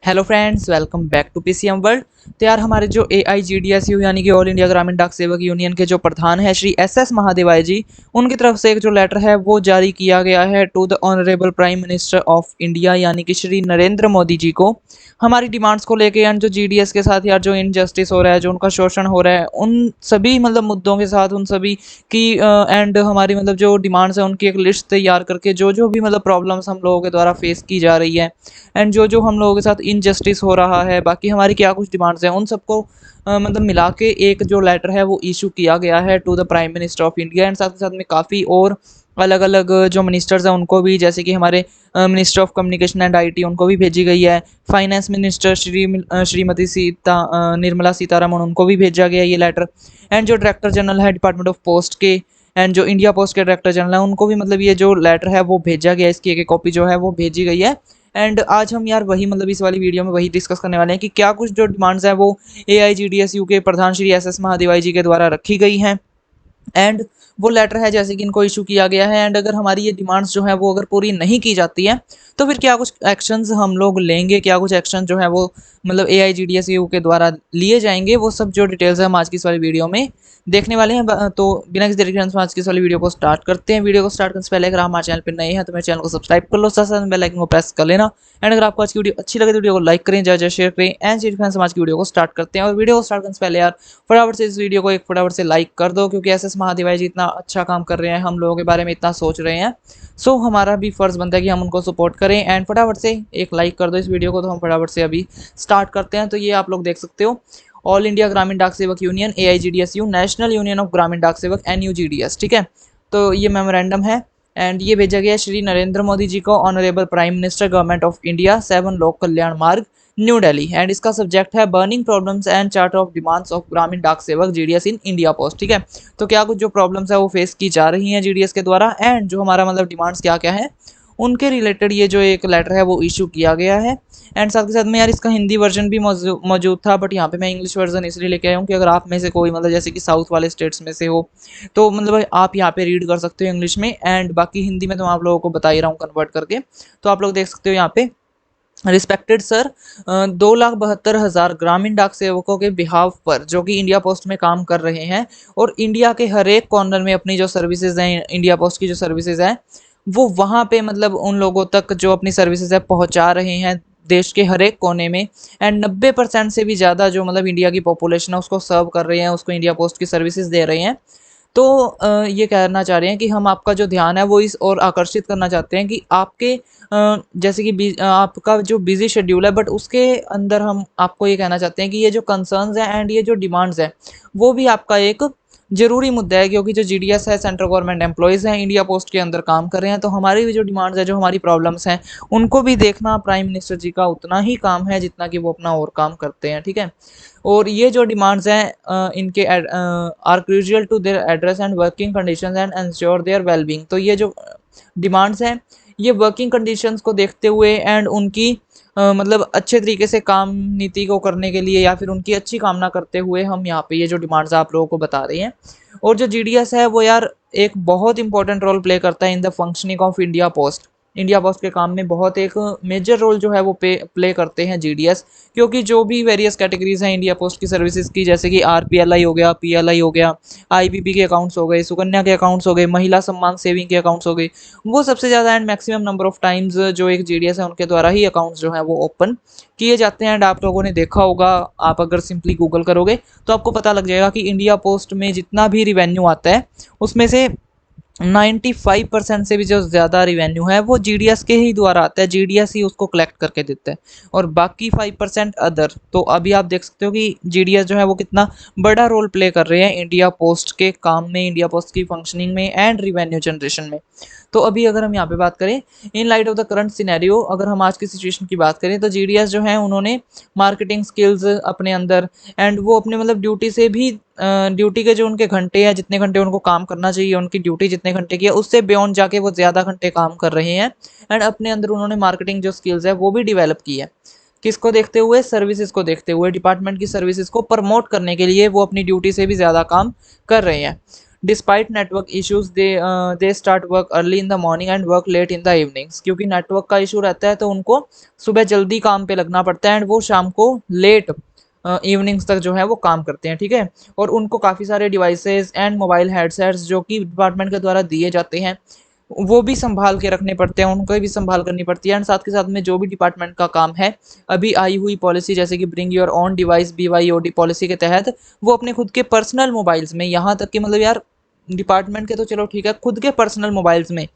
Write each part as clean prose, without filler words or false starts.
Hello friends, welcome back to PCM world. तो यार हमारे जो AIGDSU यानी कि ऑल इंडिया ग्रामीण डाक सेवक यूनियन के जो प्रधान है श्री SS महादेवाय जी, उनकी तरफ से एक जो लेटर है वो जारी किया गया है to the honourable prime minister of India यानी कि श्री नरेंद्र मोदी जी को। हमारी डिमांड्स को लेके एंड जो GDS के साथ यार जो इनजस्टिस हो रहा है, जो उनका शोषण हो रहा है, उन सभी मतलब मुद्दों के साथ उन सभी की एंड हमारी मतलब जो डिमांड्स है उनकी एक लिस्ट तैयार करके जो जो भी मतलब प्रॉब्लम्स हम लोगों के द्वारा फेस की जा रही है एंड जो जो हम लोगों के साथ इनजस्टिस हो रहा है, बाकी हमारी क्या कुछ डिमांड्स हैं, उन सबको मतलब मिला के एक जो लेटर है वो इशू किया गया है to the prime minister of India. And साथ के साथ में काफ़ी और अलग अलग जो मिनिस्टर्स हैं उनको भी, जैसे कि हमारे minister of communication and IT उनको भी भेजी गई है। फाइनेंस मिनिस्टर श्रीमती निर्मला सीतारमण उनको भी भेजा गया ये लेटर। एंड जो डायरेक्टर जनरल है डिपार्टमेंट ऑफ पोस्ट के एंड जो इंडिया पोस्ट के डायरेक्टर जनरल है उनको भी मतलब ये जो लेटर है वो भेजा गया है, इसकी एक कॉपी जो है वो भेजी गई है। एंड आज हम यार वही मतलब इस वाली वीडियो में वही डिस्कस करने वाले हैं कि क्या कुछ जो डिमांड्स हैं वो AIGDSU के प्रधान श्री SS महादेवाई जी के द्वारा रखी गई हैं एंड वो लेटर है जैसे कि इनको इशू किया गया है। एंड अगर हमारी ये डिमांड्स जो है वो अगर पूरी नहीं की जाती है तो फिर क्या कुछ एक्शंस हम लोग लेंगे, क्या कुछ एक्शन जो है वो मतलब AIGDSU के द्वारा लिए जाएंगे, वो सब जो डिटेल्स है हम आज की इस वाली वीडियो में देखने वाले हैं। तो बिना किसी देरी के हम आज की इस वाली वीडियो को स्टार्ट करते हैं। वीडियो को स्टार्ट करने से पहले अगर आप हमारे चैनल पर नए हैं तो मेरे चैनल को सब्सक्राइब कर लो, साथ साथ बेल आइकन को प्रेस कर लेना। एंड अगर आपको आज की वीडियो अच्छी लगे तो वीडियो को लाइक करें, ज़्यादा शेयर करें। एंड फ्रेंड्स, आज की वीडियो को स्टार्ट करते हैं। और वीडियो को स्टार्ट करने से पहले यार फटाफट से इस वीडियो को एक फटाफट से लाइक कर दो, क्योंकि SS महादेवाई जी इतना अच्छा काम कर रहे हैं, हम लोगों के बारे में इतना सोच रहे हैं। सो हमारा भी फर्ज बनता है कि हम उनको सपोर्ट करें। एंड फटाफट से एक लाइक कर दो इस वीडियो को। तो हम फटाफट से अभी स्टार्ट करते हैं। तो ये आप लोग देख सकते हो, ऑल इंडिया ग्रामीण डाक सेवक union AIGDSU, national union of ग्रामीण डाक सेवक NUGDS, ठीक है। तो ये मेमोरेंडम है एंड ये भेजा गया श्री नरेंद्र मोदी जी को, honourable prime minister government of India, 7 लोक कल्याण मार्ग, न्यू दिल्ली। एंड इसका सब्जेक्ट है burning problems and chart of demands of ग्रामीण डाक सेवक GDS इन इंडिया पोस्ट, ठीक है। तो क्या कुछ जो प्रॉब्लम्स है वो फेस की जा रही हैं GDS के द्वारा एंड जो हमारा मतलब डिमांड्स क्या क्या है उनके रिलेटेड ये जो एक लेटर है वो इशू किया गया है। एंड साथ के साथ में यार इसका हिंदी वर्जन भी मौजूद था, बट यहाँ पे मैं इंग्लिश वर्जन इसलिए लेके आया हूँ कि अगर आप में से कोई मतलब जैसे कि साउथ वाले स्टेट्स में से हो तो मतलब आप यहाँ पे रीड कर सकते हो इंग्लिश में। एंड बाकी हिंदी में तो मैं आप लोगों को बता ही रहा हूँ कन्वर्ट करके। तो आप लोग देख सकते हो यहाँ पे, रिस्पेक्टेड सर, 2,72,000 ग्रामीण डाक सेवकों के बिहाफ पर जो कि इंडिया पोस्ट में काम कर रहे हैं और इंडिया के हर एक कॉर्नर में अपनी जो सर्विसेज हैं, इंडिया पोस्ट की जो सर्विसेज हैं वो वहाँ पे मतलब उन लोगों तक जो अपनी सर्विसेज है पहुँचा रहे हैं देश के हर एक कोने में। एंड 90% से भी ज़्यादा जो मतलब इंडिया की पॉपुलेशन है उसको सर्व कर रहे हैं, उसको इंडिया पोस्ट की सर्विसेज दे रहे हैं। तो ये कहना चाह रहे हैं कि हम आपका जो ध्यान है वो इस ओर आकर्षित करना चाहते हैं कि आपके जैसे कि आपका जो बिजी शेड्यूल है, बट उसके अंदर हम आपको ये कहना चाहते हैं कि ये जो कंसर्न्स हैं एंड ये जो डिमांड्स हैं वो भी आपका एक ज़रूरी मुद्दा है, क्योंकि जो GDS है सेंट्रल गवर्नमेंट एम्प्लॉयज़ हैं, इंडिया पोस्ट के अंदर काम कर रहे हैं। तो हमारी भी जो डिमांड्स है, जो हमारी प्रॉब्लम्स हैं, उनको भी देखना प्राइम मिनिस्टर जी का उतना ही काम है जितना कि वो अपना और काम करते हैं, ठीक है। और ये जो डिमांड्स हैं इनके are crucial to their address and working conditions and ensure their wellbeing. तो ये जो डिमांड्स हैं ये वर्किंग कंडीशंस को देखते हुए एंड उनकी मतलब अच्छे तरीके से काम नीति को करने के लिए या फिर उनकी अच्छी कामना करते हुए हम यहाँ पे ये जो डिमांड्स आप लोगों को बता रहे हैं। और जो GDS है वो यार एक बहुत इंपॉर्टेंट रोल प्ले करता है in the functioning of India post. India post के काम में बहुत एक मेजर रोल जो है वो प्ले करते हैं GDS, क्योंकि जो भी वेरियस कैटेगरीज हैं इंडिया पोस्ट की सर्विसेज की, जैसे कि RPLI हो गया, PLI हो गया, IBP के अकाउंट्स हो गए, सुकन्या के अकाउंट्स हो गए, महिला सम्मान सेविंग के अकाउंट्स हो गए, वो सबसे ज़्यादा and maximum number of times जो एक GDS है उनके द्वारा ही अकाउंट्स जो है वो ओपन किए जाते हैं। एंड आप लोगों ने देखा होगा, आप अगर सिंपली गूगल करोगे तो आपको पता लग जाएगा कि इंडिया पोस्ट में जितना भी रिवेन्यू आता है उसमें से 95% से भी जो ज़्यादा रिवेन्यू है वो GDS के ही द्वारा आता है, GDS ही उसको कलेक्ट करके देता है और बाकी 5% अदर। तो अभी आप देख सकते हो कि GDS जो है वो कितना बड़ा रोल प्ले कर रहे हैं इंडिया पोस्ट के काम में, इंडिया पोस्ट की फंक्शनिंग में एंड रिवेन्यू जनरेशन में। तो अभी अगर हम यहाँ पे बात करें in light of the current scenario, अगर हम आज की सिचुएशन की बात करें तो GDS जो है उन्होंने मार्केटिंग स्किल्स अपने अंदर एंड वो अपने मतलब ड्यूटी से भी ड्यूटी के जो उनके घंटे हैं, जितने घंटे उनको काम करना चाहिए, उनकी ड्यूटी जितने घंटे की है उससे बियॉन्ड जाके वो ज़्यादा घंटे काम कर रहे हैं। एंड अपने अंदर उन्होंने मार्केटिंग जो स्किल्स है वो भी डेवलप की है। किसको देखते हुए? सर्विसेज को देखते हुए, डिपार्टमेंट की सर्विसेज को प्रमोट करने के लिए वो अपनी ड्यूटी से भी ज़्यादा काम कर रहे हैं। Despite network issues they start work early in the morning and work late in the evenings, क्योंकि नेटवर्क का इशू रहता है तो उनको सुबह जल्दी काम पे लगना पड़ता है एंड वो शाम को लेट इवनिंग्स तक जो है वो काम करते हैं, ठीक है। और उनको काफ़ी सारे डिवाइसेस एंड मोबाइल हेडसेट्स जो कि डिपार्टमेंट के द्वारा दिए जाते हैं वो भी संभाल के रखने पड़ते हैं, उनको भी संभाल करनी पड़ती है एंड साथ के साथ में जो भी डिपार्टमेंट का काम है, अभी आई हुई पॉलिसी जैसे कि bring your own device BYOD policy के तहत वो अपने खुद के पर्सनल मोबाइल्स में, यहाँ तक कि मतलब यार डिपार्टमेंट के तो चलो ठीक है, खुद के पर्सनल मोबाइल्स में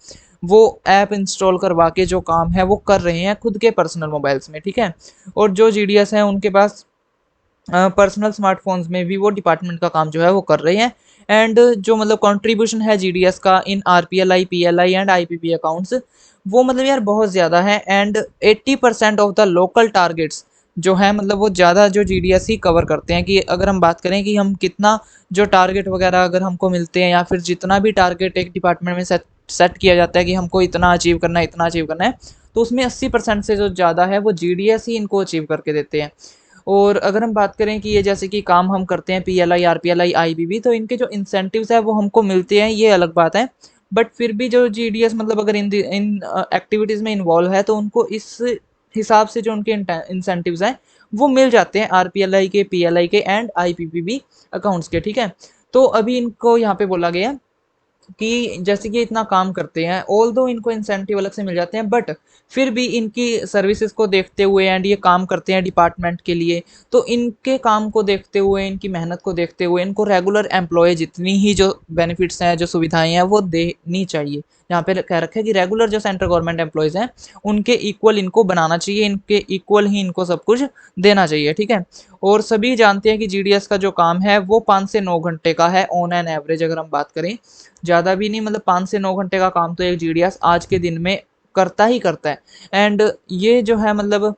वो ऐप इंस्टॉल करवा के जो काम है वो कर रहे हैं खुद के पर्सनल मोबाइल्स में, ठीक है। और जो GDS हैं उनके पास पर्सनल स्मार्टफोन्स में भी वो डिपार्टमेंट का काम जो है वो कर रहे हैं एंड जो मतलब कंट्रीब्यूशन है GDS का इन RPLI PLI and IPP accounts वो मतलब यार बहुत ज़्यादा है and 80% of the local targets जो है मतलब वो ज़्यादा जो GDS ही कवर करते हैं। कि अगर हम बात करें कि हम कितना जो टारगेट वगैरह अगर हमको मिलते हैं या फिर जितना भी टारगेट एक डिपार्टमेंट में सेट किया जाता है कि हमको इतना अचीव करना है इतना अचीव करना है, तो उसमें 80% से जो ज़्यादा है वो GDS ही इनको अचीव करके देते हैं। और अगर हम बात करें कि ये जैसे कि काम हम करते हैं PLI RPLI IPP, तो इनके जो इंसेंटिव्स है वो हमको मिलते हैं, ये अलग बात है। बट फिर भी जो GDS मतलब अगर इन एक्टिविटीज़ में इन्वॉल्व है तो उनको इस हिसाब से जो उनके इंसेंटिव्स हैं वो मिल जाते हैं RPLI के PLI के एंड IPPB अकाउंट्स के, ठीक है। तो अभी इनको यहाँ पे बोला गया कि जैसे कि इतना काम करते हैं ऑल दो इनको इंसेंटिव अलग से मिल जाते हैं, बट फिर भी इनकी सर्विसेज को देखते हुए एंड ये काम करते हैं डिपार्टमेंट के लिए, तो इनके काम को देखते हुए इनकी मेहनत को देखते हुए इनको रेगुलर एम्प्लॉय जितनी ही जो बेनिफिट्स हैं जो सुविधाएं हैं वो देनी चाहिए। यहाँ पे कह रखा है कि रेगुलर जो सेंट्रल गवर्नमेंट एम्प्लॉयज़ हैं उनके इक्वल इनको बनाना चाहिए, इनके इक्वल ही इनको सब कुछ देना चाहिए, ठीक है। और सभी जानते हैं कि GDS का जो काम है वो 5 से 9 घंटे का है ऑन एन एवरेज, अगर हम बात करें ज़्यादा भी नहीं, मतलब 5 से 9 घंटे का काम तो एक GDS आज के दिन में करता ही करता है। एंड ये जो है मतलब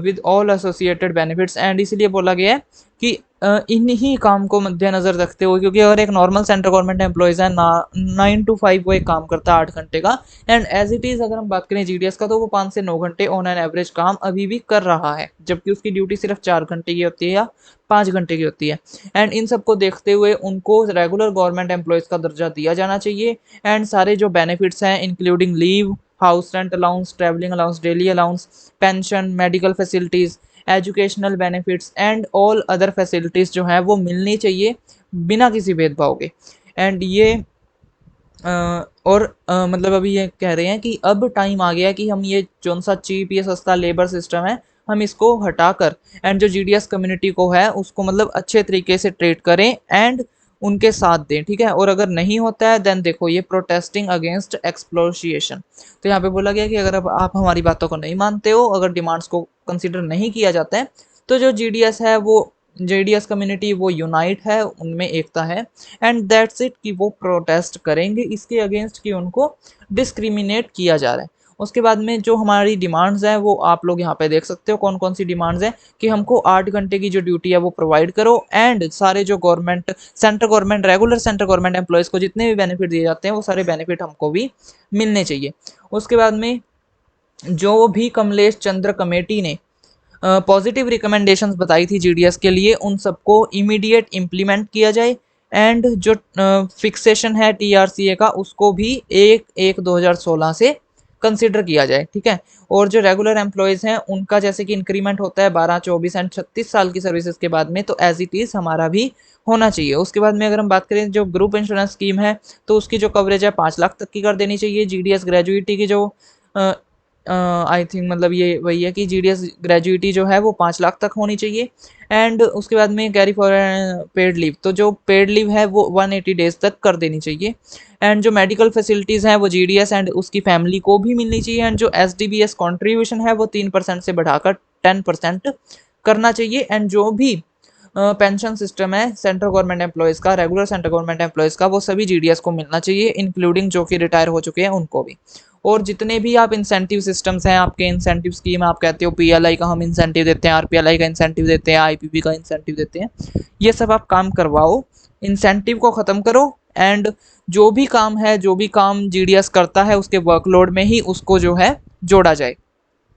with all associated benefits and इसीलिए बोला गया है कि इन्हीं काम को मद्देनज़र रखते हुए, क्योंकि अगर एक नॉर्मल सेंट्रल गवर्नमेंट एम्प्लॉयज़ है ना 9 to 5 वो एक काम करता है 8 घंटे का, एंड एज इट इज़ अगर हम बात करें GDS का तो वो 5 से 9 घंटे ऑन एन एवरेज काम अभी भी कर रहा है, जबकि उसकी ड्यूटी सिर्फ 4 घंटे की होती है या 5 घंटे की होती है। एंड इन सबको देखते हुए उनको रेगुलर गवर्नमेंट एम्प्लॉयज़ का दर्जा दिया जाना चाहिए एंड सारे जो बेनिफिट्स हैं including leave, house rent allowance, travelling allowance, daily allowance, pension, medical facilities, educational benefits and all other facilities जो हैं वो मिलनी चाहिए बिना किसी भेदभाव के। एंड ये और मतलब अभी ये कह रहे हैं कि अब टाइम आ गया है कि हम ये जौन सा चीप ये सस्ता लेबर सिस्टम है हम इसको हटाकर एंड जो GDS कम्युनिटी को है उसको मतलब अच्छे तरीके से ट्रीट करें एंड उनके साथ दें, ठीक है। और अगर नहीं होता है देन देखो ये प्रोटेस्टिंग अगेंस्ट एक्सप्लोशिएशन, तो यहाँ पे बोला गया कि अगर अब आप हमारी बातों को नहीं मानते हो, अगर डिमांड्स को कंसिडर नहीं किया जाता है, तो जो GDS है वो JDS कम्युनिटी वो यूनाइट है, उनमें एकता है एंड दैट्स इट कि वो प्रोटेस्ट करेंगे इसके अगेंस्ट कि उनको डिस्क्रिमिनेट किया जा रहा है। उसके बाद में जो हमारी डिमांड्स हैं वो आप लोग यहाँ पे देख सकते हो कौन कौन सी डिमांड्स हैं कि हमको 8 घंटे की जो ड्यूटी है वो प्रोवाइड करो एंड सारे जो government central government regular central government employees को जितने भी बेनिफिट दिए जाते हैं वो सारे बेनिफिट हमको भी मिलने चाहिए। उसके बाद में जो भी कमलेश चंद्र कमेटी ने पॉजिटिव रिकमेंडेशंस बताई थी GDS के लिए उन सबको इमीडिएट इम्प्लीमेंट किया जाए एंड जो फिक्सेशन है TRCA का उसको भी 1/1/2016 से कंसिडर किया जाए, ठीक है। और जो रेगुलर एम्प्लॉयज़ हैं उनका जैसे कि इंक्रीमेंट होता है 12, 24 एंड 36 साल की सर्विसेज के बाद में, तो एज इट इज़ हमारा भी होना चाहिए। उसके बाद में अगर हम बात करें जो ग्रुप इंश्योरेंस स्कीम है तो उसकी जो कवरेज है 5 लाख तक की कर देनी चाहिए। GDS ग्रेजुएटी की जो आई थिंक मतलब ये वही है कि GDS ग्रेजुएटी जो है वो 5 लाख तक होनी चाहिए एंड उसके बाद में कैरी फॉर पेड लीव, तो जो पेड लीव है वो 180 डेज तक कर देनी चाहिए एंड जो मेडिकल फैसिलिटीज़ हैं वो GDS एंड उसकी फैमिली को भी मिलनी चाहिए एंड जो SDBS कॉन्ट्रीब्यूशन है वो 3% से बढ़ाकर 10% करना चाहिए एंड जो भी पेंशन सिस्टम है सेंट्रल गवर्नमेंट एम्प्लॉयज़ का, रेगुलर सेंट्रल गवर्नमेंट एम्प्लॉयज़ का, वो सभी GDS को मिलना चाहिए इंक्लूडिंग जो कि रिटायर हो चुके हैं उनको भी। और जितने भी आप इंसेंटिव सिस्टम्स हैं आपके इंसेंटिव स्कीम आप कहते हो PLI का हम इंसेंटिव देते हैं, RPLI का इंसेंटिव देते हैं, IPP का इंसेंटिव देते हैं, ये सब आप काम करवाओ, इंसेंटिव को ख़त्म करो एंड जो भी काम है जो भी काम GDS करता है उसके वर्कलोड में ही उसको जो है जोड़ा जाए।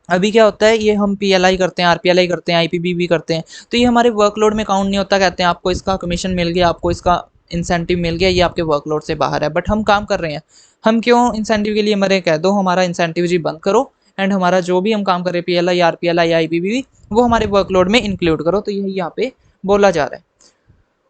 अभी क्या होता है ये हम PLI करते हैं, RPLI करते हैं, IPP भी करते हैं, तो ये हमारे वर्कलोड में काउंट नहीं होता, कहते हैं आपको इसका कमीशन मिल गया, आपको इसका इंसेंटिव मिल गया, ये आपके वर्कलोड से बाहर है, बट हम काम कर रहे हैं, हम क्यों इंसेंटिव के लिए मरे? कह दो हमारा इंसेंटिव जी बंद करो एंड हमारा जो भी हम काम कर रहे हैं पीएलआई, आरपीएलआई, आईपीपीवी, वो हमारे वर्कलोड में इंक्लूड करो। तो यही यहाँ पे बोला जा रहा है।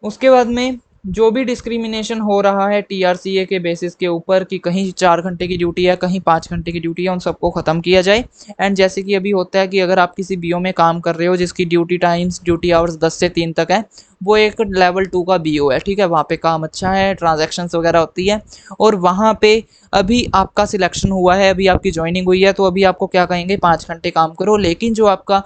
उसके बाद में जो भी डिस्क्रिमिनेशन हो रहा है टीआरसीए के बेसिस के ऊपर कि कहीं 4 घंटे की ड्यूटी है, कहीं 5 घंटे की ड्यूटी है, उन सबको ख़त्म किया जाए। एंड जैसे कि अभी होता है कि अगर आप किसी बीओ में काम कर रहे हो जिसकी ड्यूटी टाइम्स, ड्यूटी आवर्स 10 से 3 तक है, वो एक लेवल 2 का बीओ है, ठीक है, वहाँ पे काम अच्छा है, ट्रांजैक्शंस वगैरह होती है, और वहाँ पे अभी आपका सिलेक्शन हुआ है, अभी आपकी ज्वाइनिंग हुई है, तो अभी आपको क्या कहेंगे, 5 घंटे काम करो। लेकिन जो आपका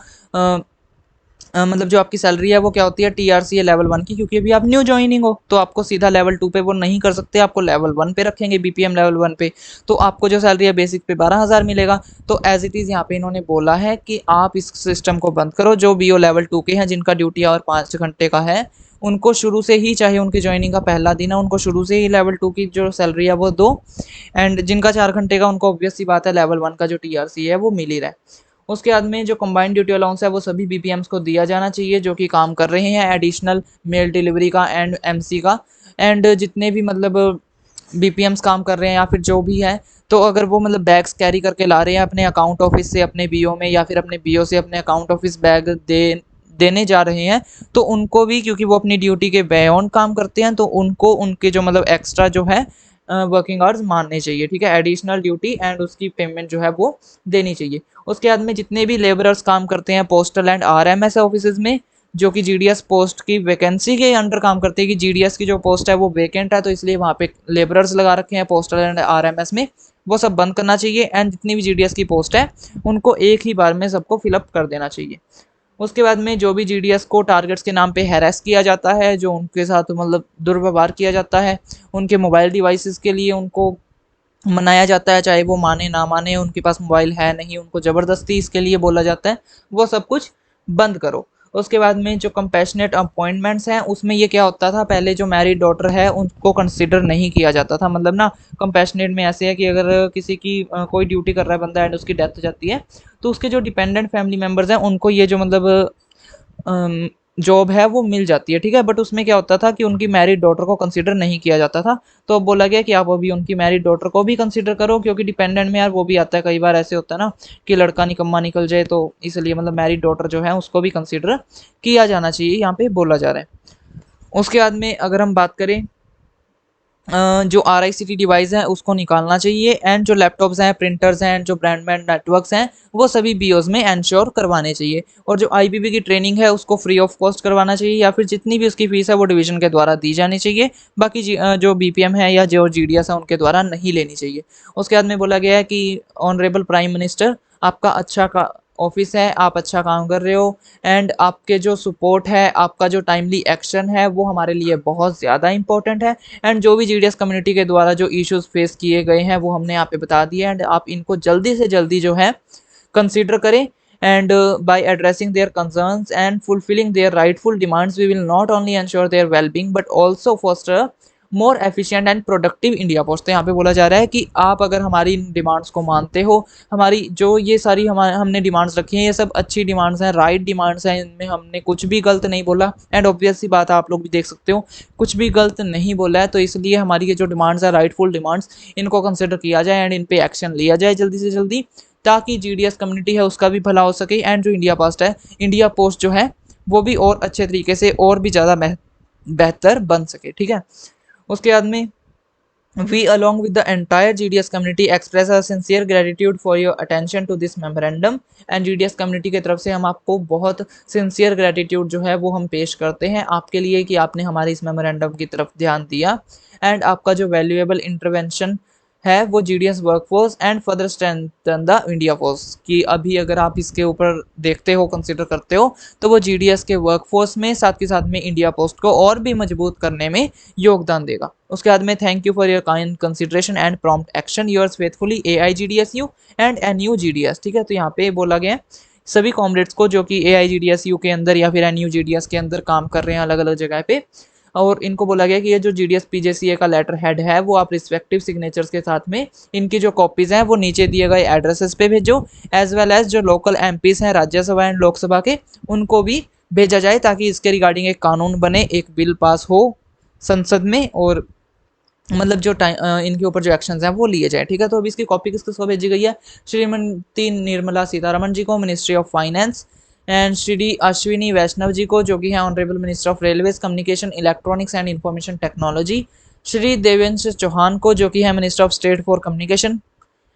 मतलब जो आपकी सैलरी है वो क्या होती है, टीआरसी है लेवल 1 की, क्योंकि अभी आप न्यू ज्वाइनिंग हो, तो आपको सीधा लेवल 2 पे वो नहीं कर सकते, आपको लेवल 1 पे रखेंगे, बीपीएम लेवल 1 पे। तो आपको जो सैलरी है बेसिक पे 12,000 मिलेगा। तो एज इट इज़ यहाँ पे इन्होंने बोला है कि आप इस सिस्टम को बंद करो। जो बीओ लेवल 2 के हैं, जिनका ड्यूटी आवर 5 घंटे का है, उनको शुरू से ही, चाहे उनकी ज्वाइनिंग का पहला दिन है, उनको शुरू से ही लेवल 2 की जो सैलरी है वो दो। एंड जिनका 4 घंटे का, उनको ऑब्वियस सी बात है लेवल 1 का जो टीआरसी है वो मिल ही रहा है। उसके बाद में जो कंबाइंड ड्यूटी अलाउंस है वो सभी बीपीएम्स को दिया जाना चाहिए जो कि काम कर रहे हैं, एडिशनल मेल डिलीवरी का एंड एमसी का, एंड जितने भी मतलब बीपीएम्स काम कर रहे हैं या फिर जो भी है, तो अगर वो मतलब बैग्स कैरी करके ला रहे हैं अपने अकाउंट ऑफिस से अपने बीओ में, या फिर अपने बीओ से अपने अकाउंट ऑफिस बैग देने जा रहे हैं, तो उनको भी, क्योंकि वो अपनी ड्यूटी के बियॉन्ड काम करते हैं, तो उनको उनके जो मतलब एक्स्ट्रा जो है वर्किंग आवर्स मानने चाहिए, ठीक है, एडिशनल ड्यूटी एंड उसकी पेमेंट जो है वो देनी चाहिए। उसके बाद में जितने भी लेबरर्स काम करते हैं पोस्टल एंड आरएमएस ऑफिसेज में, जो कि जीडीएस पोस्ट की वैकेंसी के अंडर काम करते हैं, कि जीडीएस की जो पोस्ट है वो वेकेंट है, तो इसलिए वहाँ पे लेबरर्स लगा रखे हैं पोस्टल एंड आरएमएस में, वो सब बंद करना चाहिए। एंड जितनी भी जीडीएस की पोस्ट है उनको एक ही बार में सबको फिलअप कर देना चाहिए। उसके बाद में जो भी जीडीएस को टारगेट्स के नाम पे हैरेस किया जाता है, जो उनके साथ मतलब दुर्व्यवहार किया जाता है, उनके मोबाइल डिवाइसेस के लिए उनको मनाया जाता है, चाहे वो माने ना माने, उनके पास मोबाइल है नहीं, उनको ज़बरदस्ती इसके लिए बोला जाता है, वो सब कुछ बंद करो। उसके बाद में जो कंपैशनेट अपॉइंटमेंट्स हैं उसमें ये क्या होता था, पहले जो मैरिड डॉटर है उनको कंसिडर नहीं किया जाता था। मतलब ना, कंपैशनेट में ऐसे है कि अगर किसी की कोई ड्यूटी कर रहा है बंदा एंड उसकी डेथ हो जाती है, तो उसके जो डिपेंडेंट फैमिली मेम्बर्स हैं उनको ये जो मतलब जॉब है वो मिल जाती है, ठीक है, बट उसमें क्या होता था कि उनकी मैरिड डॉटर को कंसिडर नहीं किया जाता था। तो अब बोला गया कि आप अभी उनकी मैरिड डॉटर को भी कंसिडर करो, क्योंकि डिपेंडेंट में यार वो भी आता है, कई बार ऐसे होता है ना कि लड़का निकम्मा निकल जाए, तो इसलिए मतलब मैरिड डॉटर जो है उसको भी कंसिडर किया जाना चाहिए, यहाँ पे बोला जा रहा है। उसके बाद में अगर हम बात करें जो RICT डिवाइस है उसको निकालना चाहिए, एंड जो लैपटॉप्स हैं, प्रिंटर्स हैं, जो ब्रॉडबैंड नेटवर्क्स हैं, वो सभी बीओज में एंश्योर करवाने चाहिए। और जो आईपीपी की ट्रेनिंग है उसको फ्री ऑफ कॉस्ट करवाना चाहिए, या फिर जितनी भी उसकी फीस है वो डिवीजन के द्वारा दी जानी चाहिए। बाकी जो बीपीएम है या जो जीडीएस है उनके द्वारा नहीं लेनी चाहिए। उसके बाद में बोला गया है कि ऑनरेबल प्राइम मिनिस्टर, आपका अच्छा का ऑफिस है, आप अच्छा काम कर रहे हो, एंड आपके जो सपोर्ट है, आपका जो टाइमली एक्शन है वो हमारे लिए बहुत ज़्यादा इंपॉर्टेंट है। एंड जो भी जीडीएस कम्युनिटी के द्वारा जो इश्यूज फेस किए गए हैं वो हमने यहाँ पे बता दिए, एंड आप इनको जल्दी से जल्दी जो है कंसिडर करें। And by addressing their concerns and fulfilling their rightful demands we will not only ensure their wellbeing but also foster more efficient and productive India Post. तो यहाँ पे बोला जा रहा है कि आप अगर हमारी इन डिमांड्स को मानते हो, हमारी जो ये सारी हमने डिमांड्स रखी हैं, ये सब अच्छी डिमांड्स हैं, राइट डिमांड्स हैं, इनमें हमने कुछ भी गलत नहीं बोला, एंड ऑब्वियस सी बात है, आप लोग भी देख सकते हो, कुछ भी गलत नहीं बोला है। तो इसलिए हमारी ये जो डिमांड्स है, राइटफुल डिमांड्स, इनको कंसिडर किया जाए एंड इन पे एक्शन लिया जाए जल्दी से जल्दी, ताकि जीडीएस कम्युनिटी है उसका भी भला हो सके, एंड जो इंडिया पोस्ट है, इंडिया पोस्ट जो है वो भी और अच्छे तरीके से और भी ज़्यादा बेहतर बन सके, ठीक है। उसके बाद में we along with the entire GDS community express our sincere gratitude for your attention to this memorandum, and GDS community की तरफ से हम आपको बहुत sincere gratitude जो है वो हम पेश करते हैं आपके लिए कि आपने हमारे इस मेमोरेंडम की तरफ ध्यान दिया, एंड आपका जो वैल्यूएबल इंटरवेंशन है वो GDS workforce and further strengthen the India force की। अभी अगर आप इसके ऊपर देखते हो, कंसिडर करते हो, तो वो जीडीएस के वर्कफोर्स में साथ के साथ में इंडिया पोस्ट को और भी मजबूत करने में योगदान देगा। उसके बाद में thank you for your kind consideration and prompt action, yours faithfully AIGDSU and NUGDS, ठीक है। तो यहाँ पे बोला गया है सभी कॉमरेड्स को जो कि AIGDSU के अंदर या फिर NUGDS के अंदर काम कर रहे हैं अलग अलग जगह पे, और इनको बोला गया कि ये जो GDS PJCA का लेटर हेड है वो आप रिस्पेक्टिव सिग्नेचर्स के साथ में इनकी जो कॉपीज़ हैं वो नीचे दिए गए एड्रेसेस पे भेजो, एज वेल एज जो लोकल MPs हैं राज्यसभा एंड लोकसभा के, उनको भी भेजा जाए, ताकि इसके रिगार्डिंग एक कानून बने, एक बिल पास हो, संसद में, और मतलब जो इनके ऊपर जो एक्शंस हैं वो लिए जाए, ठीक है। तो अभी इसकी कॉपी किसको भेजी गई है? श्रीमती निर्मला सीतारमण जी को, ministry of finance, and Shri Ashwini Vaishnaw ji को, जो कि है honourable minister of railways, communication, electronics and information technology, Shri Devendra Chauhan को, जो कि है minister of state for communication,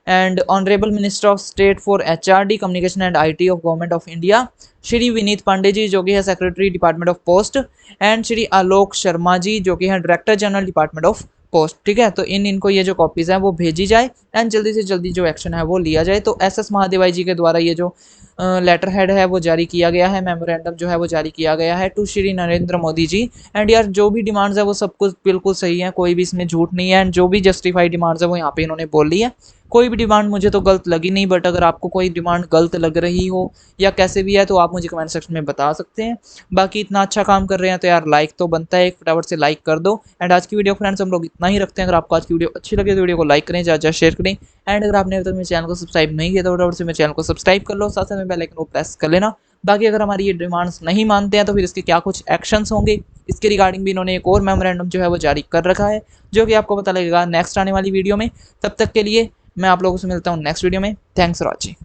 and honourable minister of state for HRD, communication and IT of government of India, Shri Vineet Pande ji, जो कि है secretary department of post, and Shri Alok Sharma ji, जो कि है director general department of post, ठीक है। तो इनको ये जो कॉपीज़ हैं वो भेजी जाए, एंड जल्दी से जल्दी जो एक्शन है वो लिया जाए। तो एस एस महादेवाई जी के द्वारा ये जो लेटर हेड है वो जारी किया गया है, मेमोरेंडम जो है वो जारी किया गया है टू श्री नरेंद्र मोदी जी। एंड यार जो भी डिमांड्स है वो सब कुछ बिल्कुल सही है, कोई भी इसमें झूठ नहीं है, एंड जो भी जस्टिफाइड डिमांड्स है वो यहाँ पे इन्होंने बोल ली है। कोई भी डिमांड मुझे तो गलत लगी नहीं, बट अगर आपको कोई डिमांड गलत लग रही हो या कैसे भी है तो आप मुझे कमेंट सेक्शन में बता सकते हैं। बाकी इतना अच्छा काम कर रहे हैं तो यार लाइक तो बनता है, एक फटाफट से लाइक कर दो। एंड आज की वीडियो फ्रेंड्स हम लोग इतना ही रखते हैं। अगर आपको आज की वीडियो अच्छी लगे तो वीडियो को लाइक करें, ज़्यादा शेयर करें, एंड अगर आपने अभी तक मेरे चैनल को सब्सक्राइब नहीं किया तो फटाफट से मेरे चैनल को सब्सक्राइब कर लो, साथ साथ में बेल आइकन को प्रेस कर लेना। बाकी अगर हमारी ये डिमांड्स नहीं मानते हैं तो फिर इसके क्या कुछ एक्शंस होंगे, इसके रिगार्डिंग भी इन्होंने एक और मेमोरेंडम जो है वो जारी कर रखा है, जो कि आपको पता लगेगा नेक्स्ट आने वाली वीडियो में। तब तक के लिए मैं आप लोगों से मिलता हूँ नेक्स्ट वीडियो में। Thanks for watching.